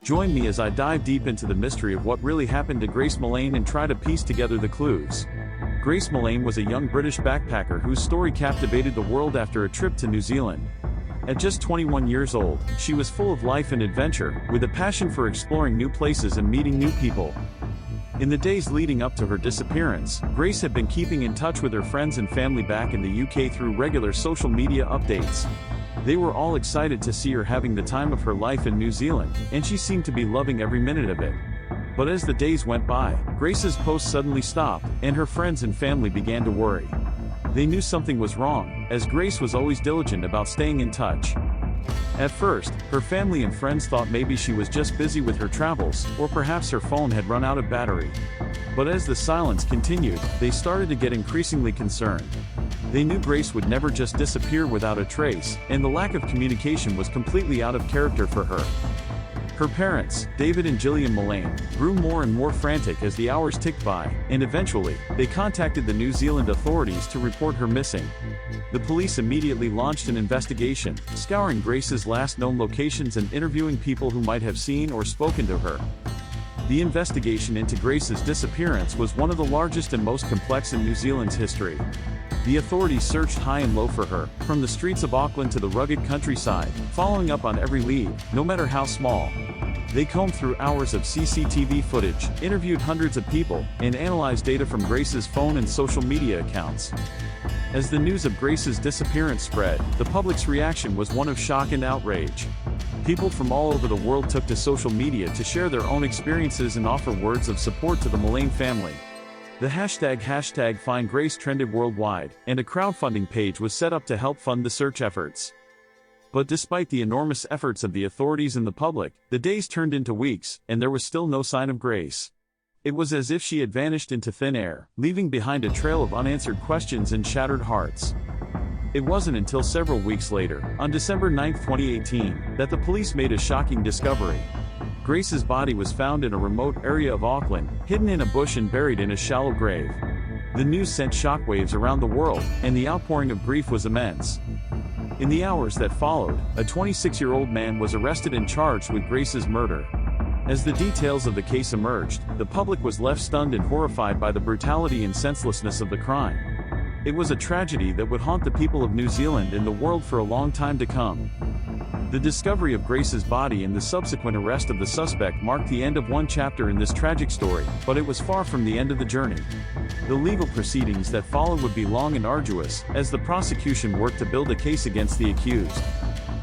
Join me as I dive deep into the mystery of what really happened to Grace Millane and try to piece together the clues. Grace Millane was a young British backpacker whose story captivated the world after a trip to New Zealand. At just 21 years old, she was full of life and adventure, with a passion for exploring new places and meeting new people. In the days leading up to her disappearance, Grace had been keeping in touch with her friends and family back in the UK through regular social media updates. They were all excited to see her having the time of her life in New Zealand, and she seemed to be loving every minute of it. But as the days went by, Grace's posts suddenly stopped, and her friends and family began to worry. They knew something was wrong, as Grace was always diligent about staying in touch. At first, her family and friends thought maybe she was just busy with her travels, or perhaps her phone had run out of battery. But as the silence continued, they started to get increasingly concerned. They knew Grace would never just disappear without a trace, and the lack of communication was completely out of character for her. Her parents, David and Gillian Millane, grew more and more frantic as the hours ticked by, and eventually, they contacted the New Zealand authorities to report her missing. The police immediately launched an investigation, scouring Grace's last known locations and interviewing people who might have seen or spoken to her. The investigation into Grace's disappearance was one of the largest and most complex in New Zealand's history. The authorities searched high and low for her, from the streets of Auckland to the rugged countryside, following up on every lead, no matter how small. They combed through hours of CCTV footage, interviewed hundreds of people, and analyzed data from Grace's phone and social media accounts. As the news of Grace's disappearance spread, the public's reaction was one of shock and outrage. People from all over the world took to social media to share their own experiences and offer words of support to the Millane family. The hashtag #FindGrace trended worldwide, and a crowdfunding page was set up to help fund the search efforts. But despite the enormous efforts of the authorities and the public, the days turned into weeks, and there was still no sign of Grace. It was as if she had vanished into thin air, leaving behind a trail of unanswered questions and shattered hearts. It wasn't until several weeks later, on December 9, 2018, that the police made a shocking discovery. Grace's body was found in a remote area of Auckland, hidden in a bush and buried in a shallow grave. The news sent shockwaves around the world, and the outpouring of grief was immense. In the hours that followed, a 26-year-old man was arrested and charged with Grace's murder. As the details of the case emerged, the public was left stunned and horrified by the brutality and senselessness of the crime. It was a tragedy that would haunt the people of New Zealand and the world for a long time to come. The discovery of Grace's body and the subsequent arrest of the suspect marked the end of one chapter in this tragic story, but it was far from the end of the journey. The legal proceedings that followed would be long and arduous, as the prosecution worked to build a case against the accused.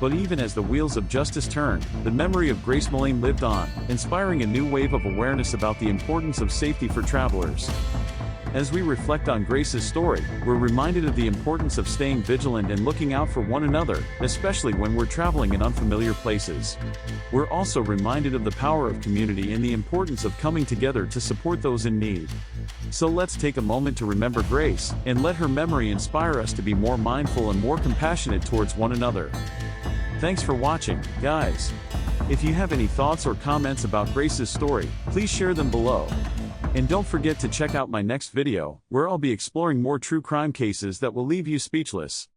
But even as the wheels of justice turned, the memory of Grace Millane lived on, inspiring a new wave of awareness about the importance of safety for travelers. As we reflect on Grace's story, we're reminded of the importance of staying vigilant and looking out for one another, especially when we're traveling in unfamiliar places. We're also reminded of the power of community and the importance of coming together to support those in need. So let's take a moment to remember Grace, and let her memory inspire us to be more mindful and more compassionate towards one another. Thanks for watching, guys. If you have any thoughts or comments about Grace's story, please share them below. And don't forget to check out my next video, where I'll be exploring more true crime cases that will leave you speechless.